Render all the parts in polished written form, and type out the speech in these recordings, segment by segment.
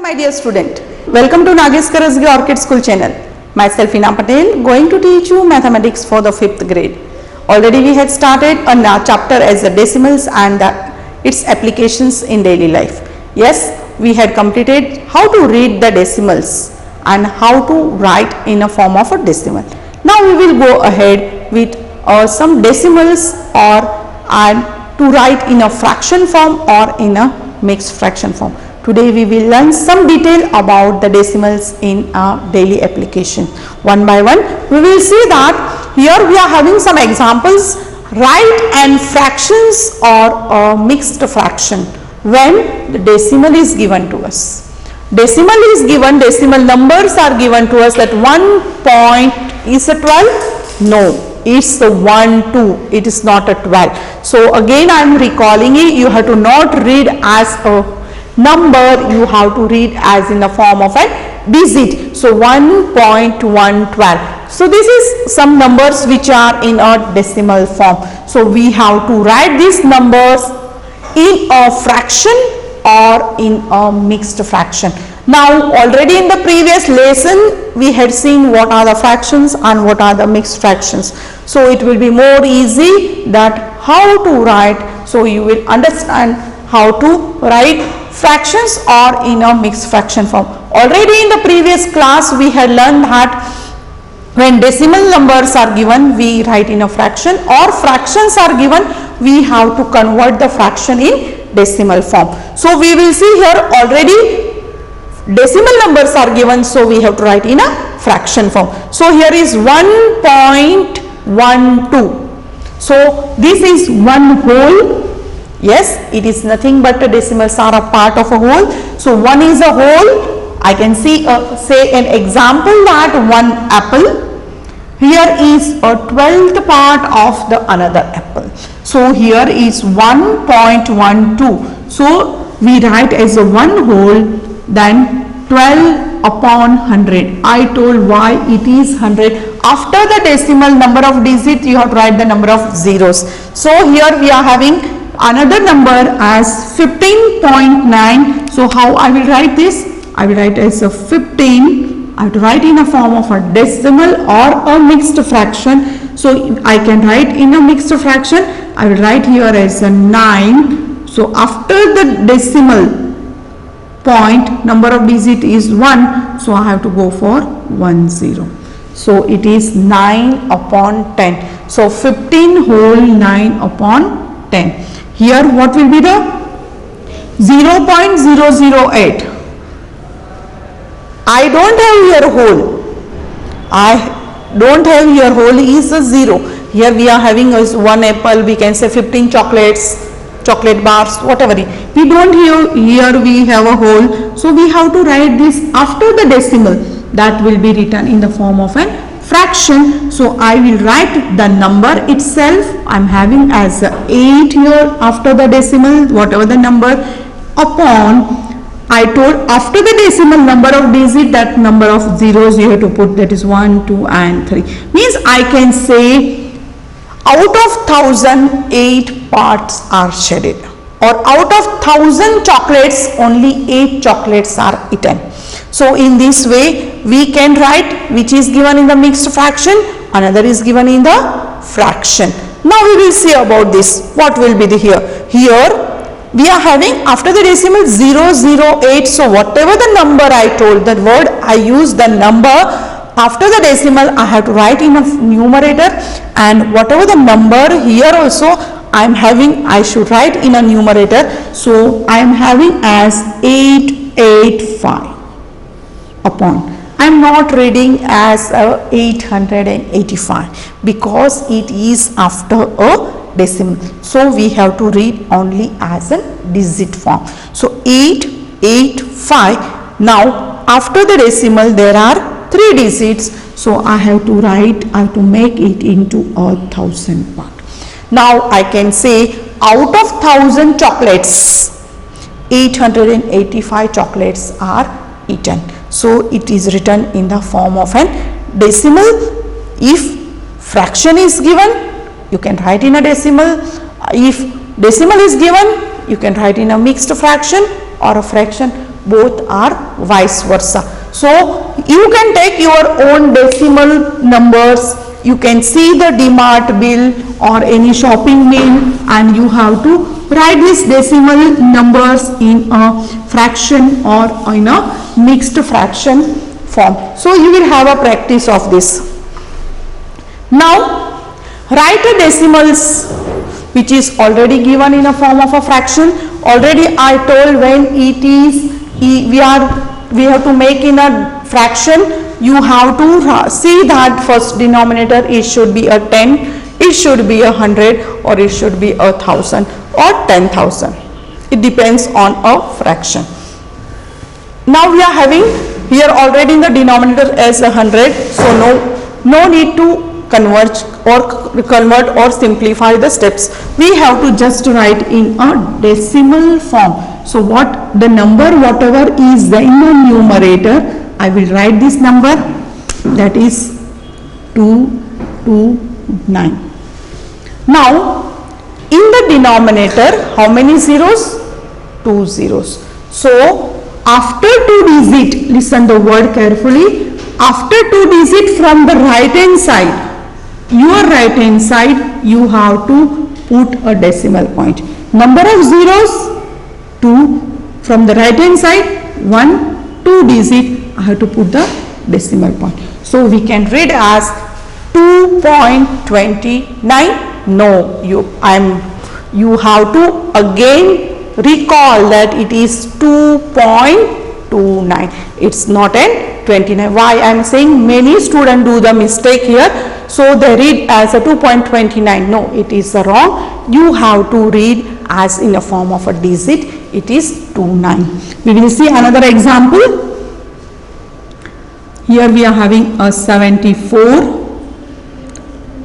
my dear student, welcome to Nagesh Karasgi Orchid School channel. Myself Ina Patel going to teach you mathematics for the 5th grade. Already we had started a chapter as the decimals and its applications in daily life. Yes, we had completed how to read the decimals and how to write in a form of a decimal. Now we will go ahead with some decimals and to write in a fraction form or in a mixed fraction form. Today we will learn some detail about the decimals in our daily application. One by one we will see that here we are having some examples, write and fractions or a mixed fraction when the decimal is given to us. Decimal is given, decimal numbers are given to us that 1 point is a 12? No, it's the 1, 2, it is not a 12. So again I am recalling it, you have to not read as a number, you have to read as in the form of a digit. So 1.112. So this is some numbers which are in a decimal form. So we have to write these numbers in a fraction or in a mixed fraction. Now already in the previous lesson we had seen what are the fractions and what are the mixed fractions. So it will be more easy that how to write. So you will understand how to write fractions or in a mixed fraction form. Already in the previous class we had learned that when decimal numbers are given we write in a fraction, or fractions are given we have to convert the fraction in decimal form. So we will see here already decimal numbers are given, so we have to write in a fraction form. So here is 1.12. So this is one whole. Yes, it is nothing but the decimals are a part of a whole. So 1 is a whole. I can see say an example that 1 apple. Here is a 12th part of the another apple. So here is 1.12. So we write as a one whole, then 12 upon 100. I told why it is 100. After the decimal number of digits you have to write the number of zeros. So here we are having another number as 15.9. So how I will write this? I will write as a 15. I have to write in a form of a decimal or a mixed fraction. So I can write in a mixed fraction. I will write here as a 9. So after the decimal point number of digit is 1. So I have to go for 10. So it is 9 upon 10. So 15 whole 9 upon 10. Here what will be the 0.008. I don't have here whole. I don't have here whole is a 0. Here we are having as 1 apple, we can say 15 chocolates, chocolate bars, whatever. We don't have here we have a whole. So we have to write this after the decimal. That will be written in the form of a fraction. So I will write the number itself. I am having as 8 here after the decimal, whatever the number, upon, I told after the decimal number of digit, that number of zeros you have to put, that is 1, 2 and 3. Means I can say out of 1000 8 parts are shaded, or out of 1000 chocolates only 8 chocolates are eaten. So in this way we can write which is given in the mixed fraction, another is given in the fraction. Now we will see about this. What will be the here? Here we are having after the decimal 008. So whatever the number I told, the word I use the number after the decimal I have to write in a numerator, and whatever the number here also I am having, I should write in a numerator. So I am having as 885 upon. I am not reading as 885 because it is after a decimal. So we have to read only as a digit form. So 885. Now after the decimal there are 3 digits. So I have to write, I have to make it into a 1000 part. Now I can say out of 1000 chocolates 885 chocolates are eaten. So it is written in the form of an decimal. If fraction is given, you can write in a decimal. If decimal is given, you can write in a mixed fraction or a fraction. both are vice versa. So you can take your own decimal numbers, you can see the DMart bill or any shopping bill, and you have to write these decimal numbers in a fraction or in a mixed fraction form. So you will have a practice of this. Now write a decimals which is already given in a form of a fraction. Already I told when it is we have to make in a fraction, you have to see that first denominator it should be a 10, it should be 100, or it should be 1,000 or 10,000. It depends on a fraction. Now we are having here already in the denominator as 100, so no need to convert or simplify the steps. We have to just write in a decimal form. So what the number whatever is the in the numerator, I will write this number, that is 229. Now in the denominator how many zeros? 2 zeros. So after 2 digit, listen the word carefully, after 2 digit from the right hand side, your right hand side, you have to put a decimal point. Number of zeros 2, from the right hand side 1, 2 digit, I have to put the decimal point. So we can read as 2.29. No, you have to again recall that it is 2.29. It's not an 29. Why I am saying many students do the mistake here. So they read as a 2.29. No, it is wrong. You have to read as in a form of a digit. It is 29. We will see another example. Here we are having a 74.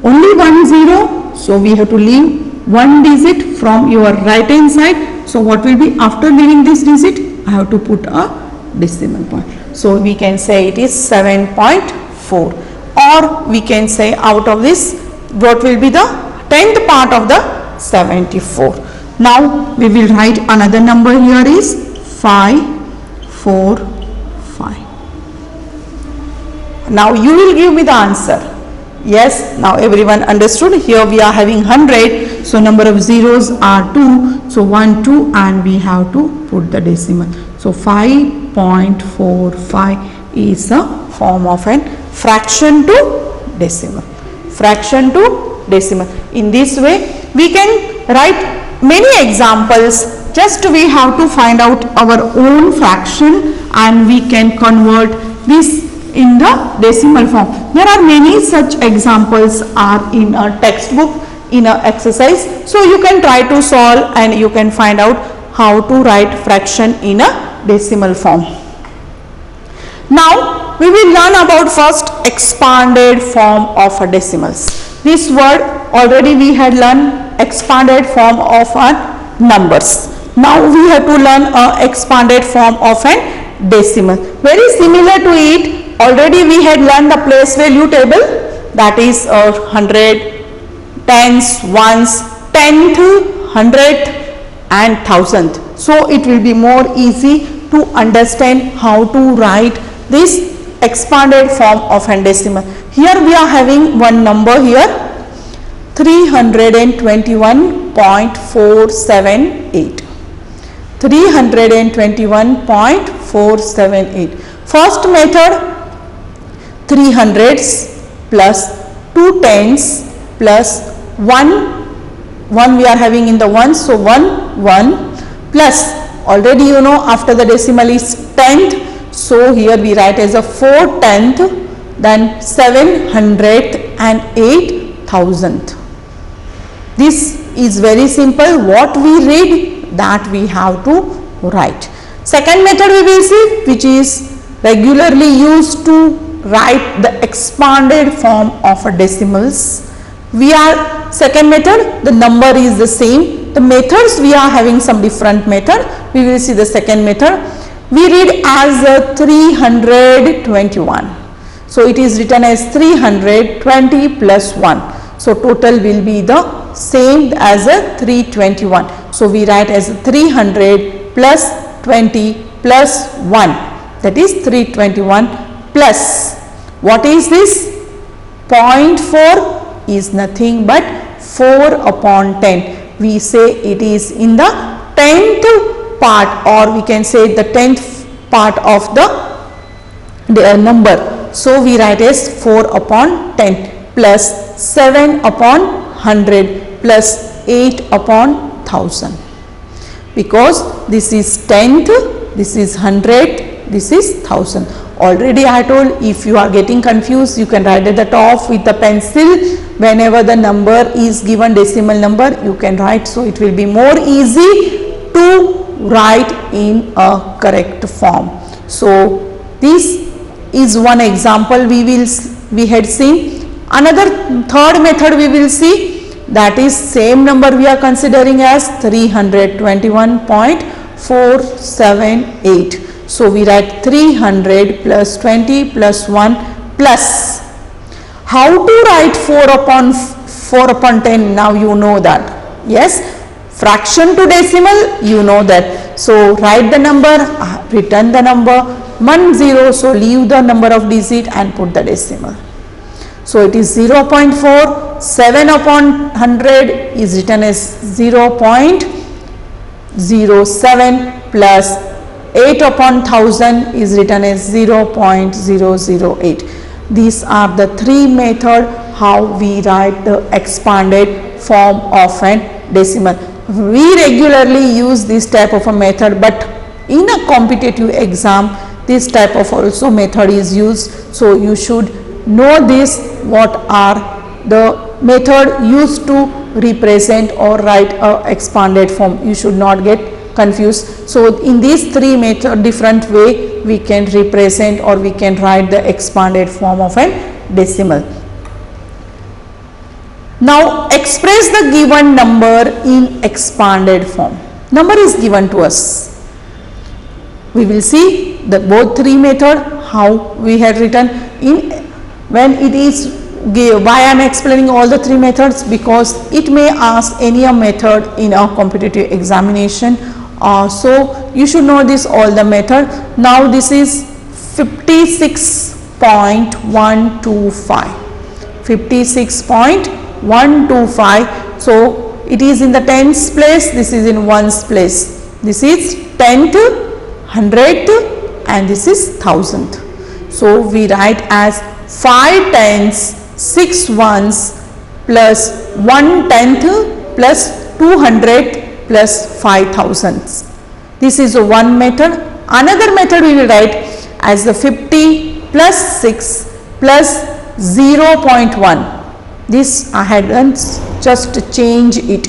Only 1 0. So we have to leave 1 digit from your right hand side. So what will be after leaving this digit? I have to put a decimal point. So we can say it is 7.4. Or we can say out of this what will be the 10th part of the 74. Now we will write another number here is 545. Now you will give me the answer. Yes, now everyone understood. Here we are having 100. So number of zeros are 2. So 1, 2, and we have to put the decimal. So 5.45 is a form of an fraction to decimal. Fraction to decimal. In this way we can write many examples. Just we have to find out our own fraction and we can convert this in the decimal form. There are many such examples are in a textbook, in a exercise. So you can try to solve and you can find out how to write fraction in a decimal form. Now we will learn about first expanded form of a decimals. This word already we had learned expanded form of a numbers. Now we have to learn a expanded form of a decimal. Very similar to it. Already we had learned the place value table, that is 100, tens, ones, tenth, 100th and 1000th. So it will be more easy to understand how to write this expanded form of a decimal. Here we are having one number here, 321.478. 321.478. First method, 300s plus 2 tens plus 1 we are having in the ones, so 1 plus, already you know after the decimal is 10th, so here we write as a 4 tenth, then 700th and 8000th. This is very simple. What we read, that we have to write. Second method we will see, which is regularly used to write the expanded form of a decimals. Second method, the number is the same. The methods we are having some different method. We will see the second method. We read as 321. So it is written as 320 plus 1. So total will be the same as a 321. So we write as 300 plus 20 plus 1, that is 321 plus, what is this? 0.4 is nothing but 4 upon 10. We say it is in the 10th part, or we can say the 10th part of the number. So we write as 4 upon 10 plus 7 upon 100 plus 8 upon 1000. Because this is 10th, this is 100, this is 1000. Already I told, if you are getting confused, you can write at the top with a pencil. Whenever the number is given decimal number, you can write, so it will be more easy to write in a correct form. So this is one example we had seen. Another third method we will see, that is same number we are considering as 321.478. So we write 300 plus 20 plus 1 plus. How to write 4 upon 10? Now you know that. Yes, fraction to decimal, you know that. So write the number, return the number, 1 0, so leave the number of digit and put the decimal. So it is 0.4, 7 upon 100 is written as 0.07 plus 8 upon 1000 is written as 0.008. These are the three methods how we write the expanded form of an decimal. We regularly use this type of a method, but in a competitive exam this type of also method is used. So you should know this, what are the method used to represent or write a expanded form. You should not get confused. So in these three method, different way we can represent or we can write the expanded form of a decimal. Now express the given number in expanded form. Number is given to us. We will see the both three method how we had written in when it is give. Why I am explaining all the three methods? Because it may ask any a method in a competitive examination. So you should know this all the method. Now this is 56.125. 56.125. So it is in the tens place, this is in ones place. This is 10th, 100th and this is 1000th. So we write as 5 tens, 6 ones plus 1 tenth plus 200 plus 5000. This is one method. Another method we will write as the 50 plus 6 plus 0.1. This I had done, just change it.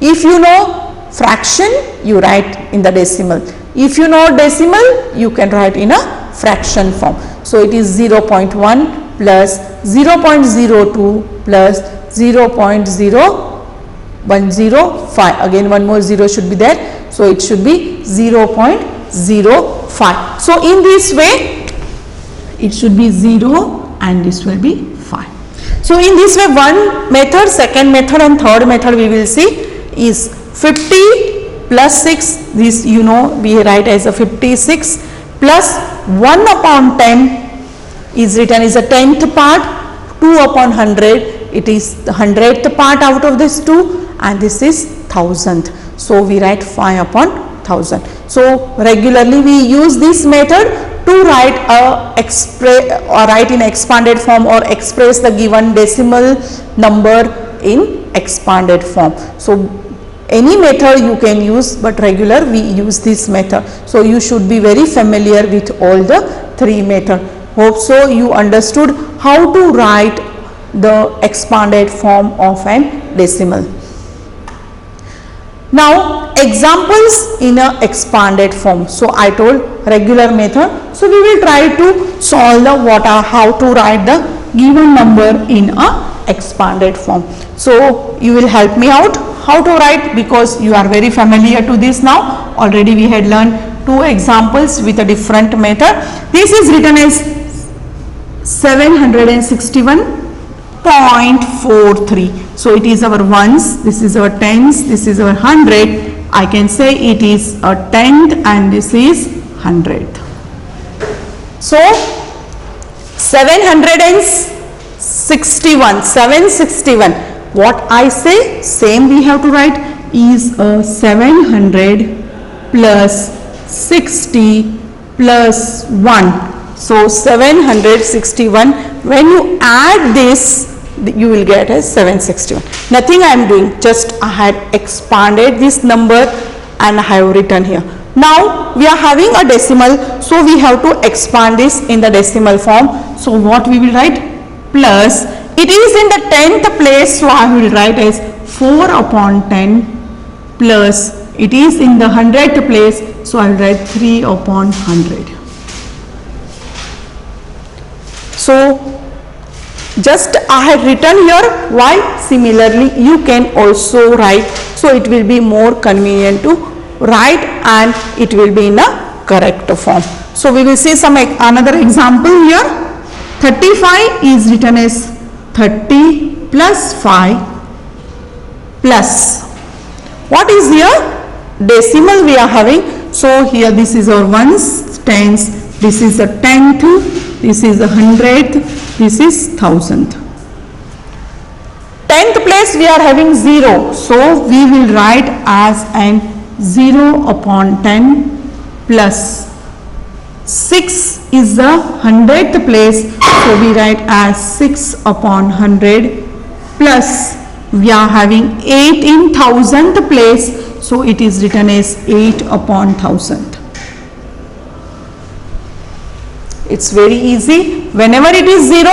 If you know fraction, you write in the decimal. If you know decimal, you can write in a fraction form. So it is 0.1 plus 0.02 plus 0.0105. Again one more 0 should be there. So it should be 0.05. So in this way it should be 0 and this will be 5. So in this way one method, second method and third method we will see is 50 plus 6. This you know we write as a 56 plus 1 upon 10 is written as a 10th part, 2 upon 100 it is the 100th part out of this 2 and this is 1000th. So we write 5 upon 1000. So regularly we use this method to write write in expanded form or express the given decimal number in expanded form. So any method you can use, but regular we use this method. So you should be very familiar with all the three methods. Hope so you understood how to write the expanded form of an decimal. Now examples in a expanded form. So I told regular method. So we will try to solve the how to write the given number in a expanded form. So you will help me out how to write, because you are very familiar to this now. Already we had learned 2 examples with a different method. This is written as 761.43. So it is our ones, this is our tens, this is our 100 I can say it is a tenth and this is hundredth. So 761, what I say, same we have to write, is a 700 plus 60 plus 1. So 761, when you add this, you will get as 761. Nothing I am doing, just I had expanded this number and I have written here. Now we are having a decimal, so we have to expand this in the decimal form. So what we will write? Plus, it is in the 10th place, so I will write as 4 upon 10 plus, it is in the 100th place, so I will write 3 upon 100. So just I had written here. Why? Similarly you can also write, so it will be more convenient to write and it will be in a correct form. So we will see another example here. 35 is written as 30 plus 5 plus, what is here? Decimal we are having. So here this is our ones, tens, this is a tenth, this is a hundredth, this is thousandth. 10th place we are having 0, so we will write as an 0 upon 10 plus 6 is the 100th place, so we write as 6 upon 100 plus we are having 8 in 1000th place, so it is written as 8 upon 1000. It's very easy. Whenever it is 0,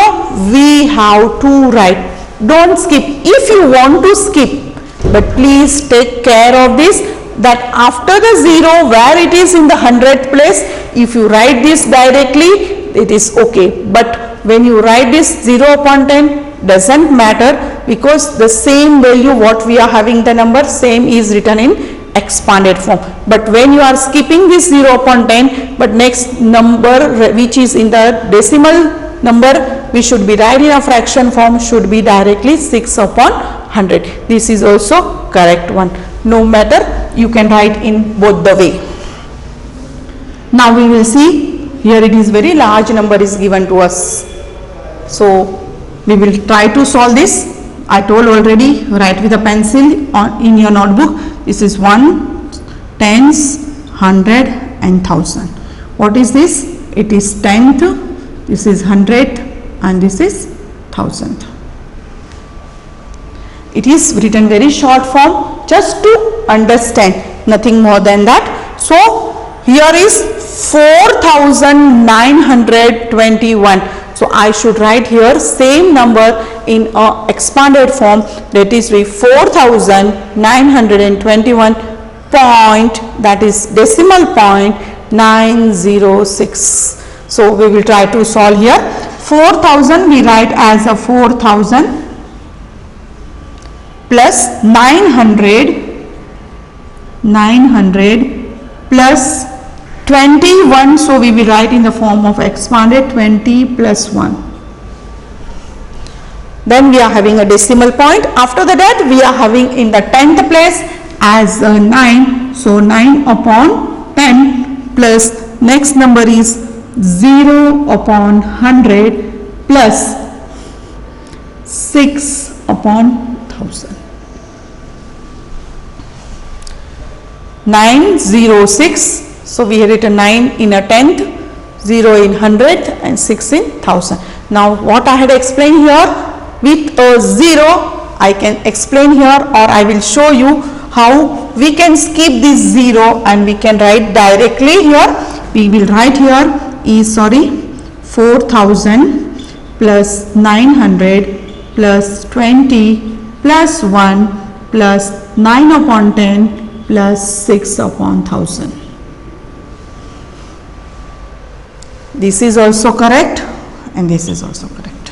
we have to write. Don't skip. If you want to skip, but please take care of this, that after the 0 where it is in the 100th place, if you write this directly, it is okay. But when you write this 0 upon 10, doesn't matter, because the same value what we are having the number, same is written in expanded form. But when you are skipping this 0 upon 10, but next number which is in the decimal number, we should be writing in a fraction form, should be directly 6 upon 100. This is also correct one. No matter, you can write in both the way. Now we will see, here it is very large number is given to us. So we will try to solve this. I told already, write with a pencil in your notebook. This is 1, tens, 100 and 1000. What is this? It is tenth, this is 100 and this is 1000. It is written very short form, just to understand, nothing more than that. So here is 4921. So I should write here same number in a expanded form, that is 4921 point, that is decimal point 906. So we will try to solve here. 4000 we write as a 4000 plus 900 plus 21, so we will write in the form of expanded 20 plus 1. Then we are having a decimal point. After that we are having in the 10th place as a 9, so 9 upon 10 plus next number is 0 upon 100 plus 6 upon 1000. 906. So we have written 9 in a tenth, 0 in 100th and 6 in 1000. Now what I had explained here with a 0, I can explain here, or I will show you how we can skip this 0 and we can write directly here. We will write here is 4000 plus 900 plus 20 plus 1 plus 9 upon 10 plus 6 upon 1000. This is also correct and this is also correct.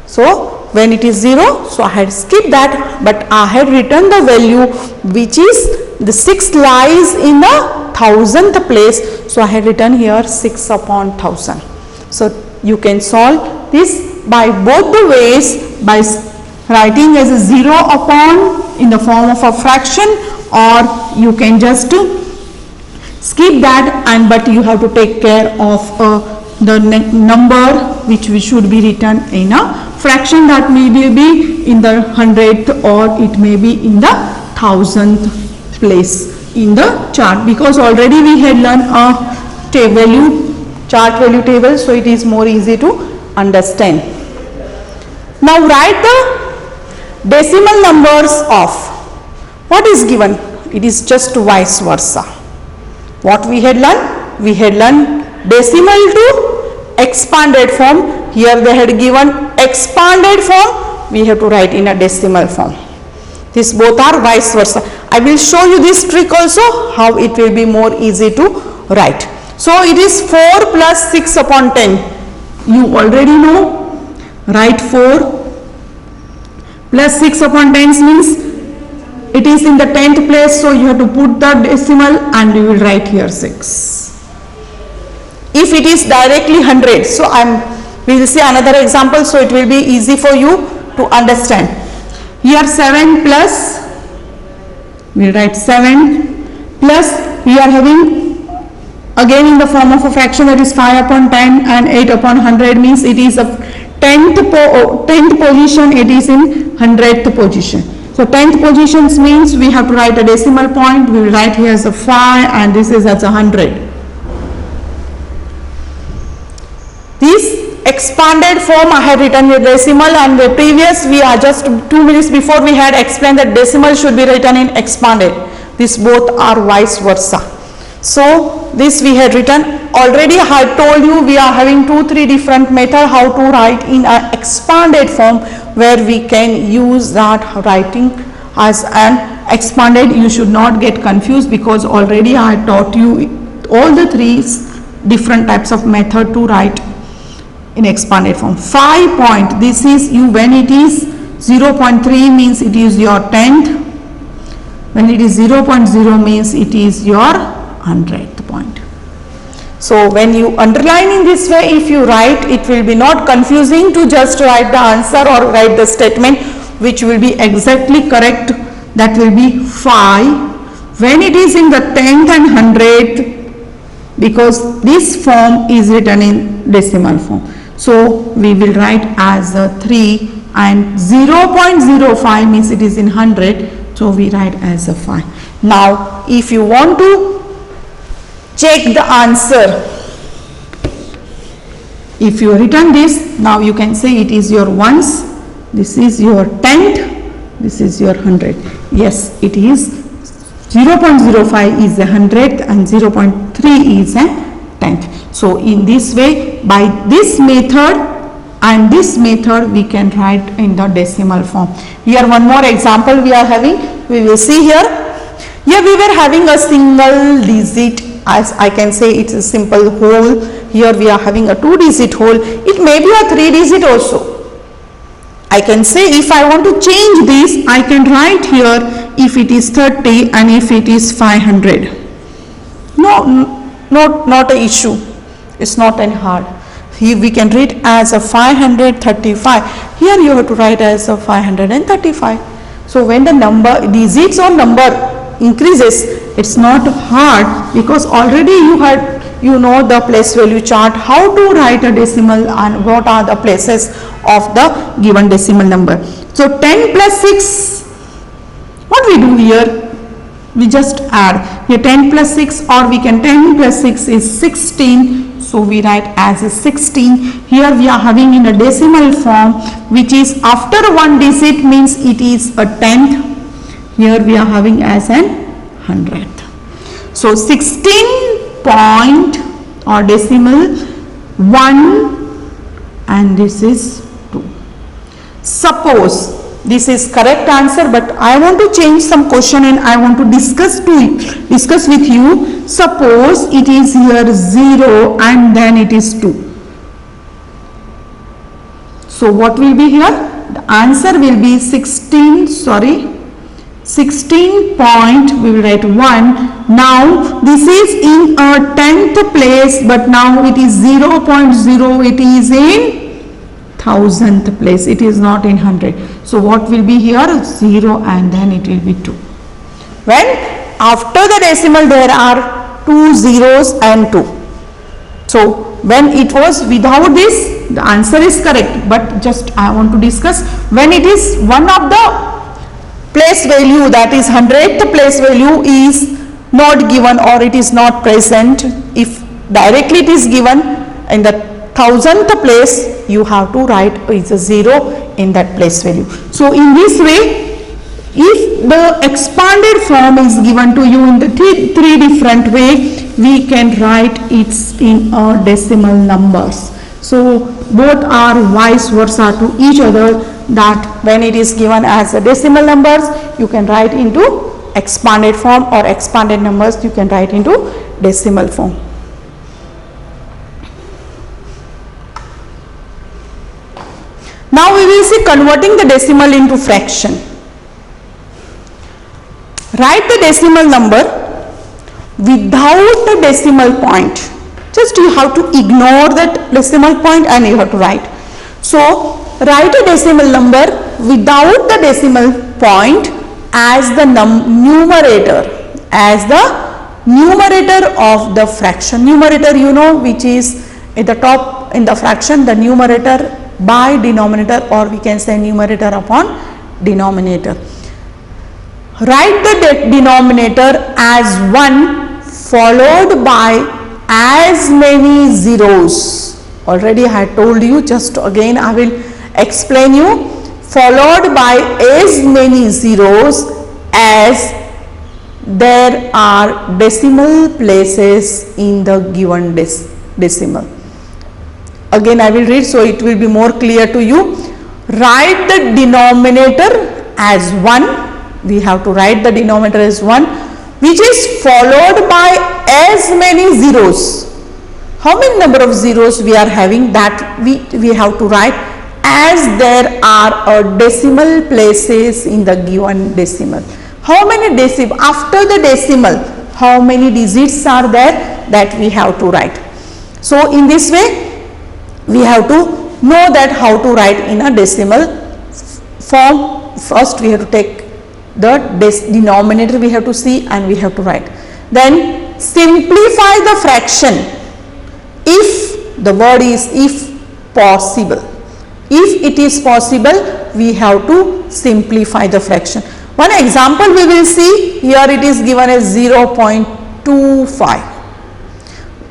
So when it is 0, so I had skipped that, but I had written the value which is the 6 lies in the 1000th place, so I had written here 6 upon 1000. So you can solve this by both the ways, by writing as a 0 upon in the form of a fraction, or you can just skip that, and but you have to take care of the number which should be written in a fraction, that may be in the 100th or it may be in the 1000th place in the chart, because already we had learned a chart value table, so it is more easy to understand. Now write the decimal numbers of what is given. It is just vice versa. What we had learned? We had learned decimal to expanded form. Here they had given expanded form, we have to write in a decimal form. These both are vice versa. I will show you this trick also, how it will be more easy to write. So it is 4 plus 6 upon 10. You already know. Write 4 plus 6 upon 10 means it is in the 10th place, so you have to put the decimal and you will write here 6. If it is directly 100, so we will see another example, so it will be easy for you to understand. Here 7 plus, we will write 7 plus, we are having again in the form of a fraction, that is 5 upon 10 and 8 upon 100, means it is a 10th position, it is in 100th position. So 10th positions means we have to write a decimal point, we will write here as a 5 and this is as a 100. This expanded form I had written with decimal, and the previous we are just 2 minutes before we had explained that decimal should be written in expanded. These both are vice versa. So this we had written already. I had told you we are having 2-3 different methods how to write in an expanded form, where we can use that writing as an expanded. You should not get confused, because already I taught you all the 3 different types of method to write in expanded form. 5 point, this is you when it is 0.3 means it is your 10th. When it is 0.0 means it is your 100th point. So when you underline in this way, if you write, it will be not confusing to just write the answer or write the statement which will be exactly correct. That will be 5 when it is in the 10th and 100th, because this form is written in decimal form. So we will write as a 3, and 0.05 means it is in 100, so we write as a 5. Now if you want to check the answer, if you written this, now you can say it is your ones, this is your 10th, this is your 100. Yes, it is 0.05 is a 100th and 0.3 is a 10th. So in this way, by this method and this method, we can write in the decimal form. Here one more example we are having, we will see here. Here we were having a single digit, as I can say it's a simple whole. Here we are having a 2-digit whole. It may be a 3-digit also. I can say if I want to change this, I can write here if it is 30 and if it is 500. Not an issue. It's not any hard. Here we can read as a 535. Here you have to write as a 535. So when the number, digits or number increases, it's not hard, because already you know the place value chart, how to write a decimal and what are the places of the given decimal number. So 10 plus 6, what we do here, we just add here 10 plus 6, or we can 10 plus 6 is 16, so we write as a 16. Here we are having in a decimal form, which is after 1 digit means it is a 10th. Here we are having as an 100th. So 16 point or decimal 1, and this is 2. Suppose this is correct answer, but I want to change some question and I want to discuss with you. Suppose it is here 0 and then it is 2. So what will be here? The answer will be 16 point, we will write 1. Now this is in a 10th place, but now it is 0.0, it is in 1000th place, it is not in 100. So what will be here? 0 and then it will be 2. when after the decimal there are 2 zeros and 2. So when it was without this, the answer is correct, but just I want to discuss when it is one of the place value, that is 100th place value is not given or it is not present. If directly it is given in the 1000th place, you have to write is a 0 in that place value. So in this way, if the expanded form is given to you in the three different way, we can write it in a decimal numbers. So both are vice versa to each other, that when it is given as a decimal numbers, you can write into expanded form, or expanded numbers you can write into decimal form. Now we will see converting the decimal into fraction. Write the decimal number without the decimal point. Just you have to ignore that decimal point and you have to write. So write a decimal number without the decimal point as the numerator, of the fraction. Numerator, you know, which is at the top in the fraction, the numerator by denominator, or we can say numerator upon denominator. Write the denominator as 1 followed by as many zeros. Already I had told you, just again I will explain you. Followed by as many zeros as there are decimal places in the given decimal. Again I will read so it will be more clear to you. Write the denominator as 1. We have to write the denominator as 1, which is followed by as many zeros. How many number of zeros we are having, that we have to write as there are decimal places in the given decimal. How many decimal, after the decimal, how many digits are there, that we have to write. So in this way we have to know that how to write in a decimal form. First we have to take the denominator, we have to see and we have to write. Then simplify the fraction, if the word is if possible. If it is possible, we have to simplify the fraction. One example we will see here, it is given as 0.25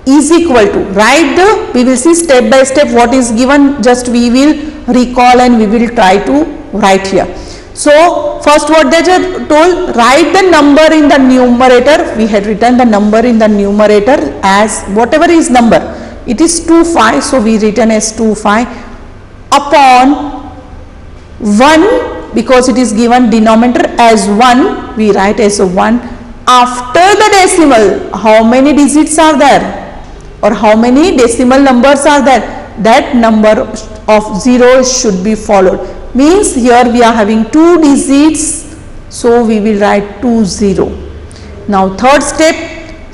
is equal to, write the, we will see step by step what is given, just we will recall and we will try to write here. So first what they told, write the number in the numerator. We had written the number in the numerator as whatever is number, it is 25, so we written as 25 upon 1, because it is given denominator as 1, we write as a 1. After the decimal, how many digits are there, or how many decimal numbers are there, that number of zeros should be followed. Means here we are having 2 digits, so we will write 20. Now third step,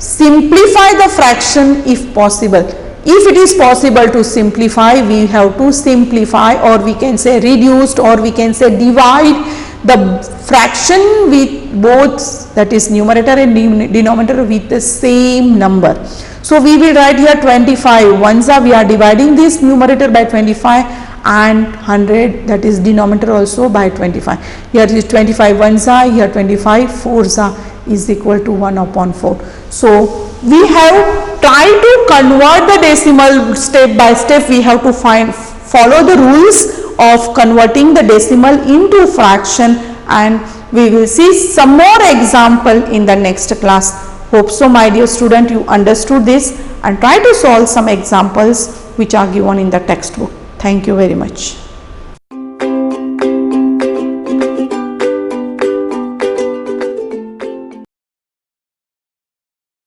simplify the fraction if possible. If it is possible to simplify, we have to simplify, or we can say reduced, or we can say divide the fraction with both, that is numerator and denominator, with the same number. So we will write here 25 ones are, we are dividing this numerator by 25, and 100, that is denominator also by 25. Here is 25 ones are, here 25 fours are, is equal to 1 upon 4. So we have tried to convert the decimal step by step. We have to follow the rules of converting the decimal into fraction, and we will see some more example in the next class. Hope so, my dear student, you understood this, and try to solve some examples which are given in the textbook. Thank you very much.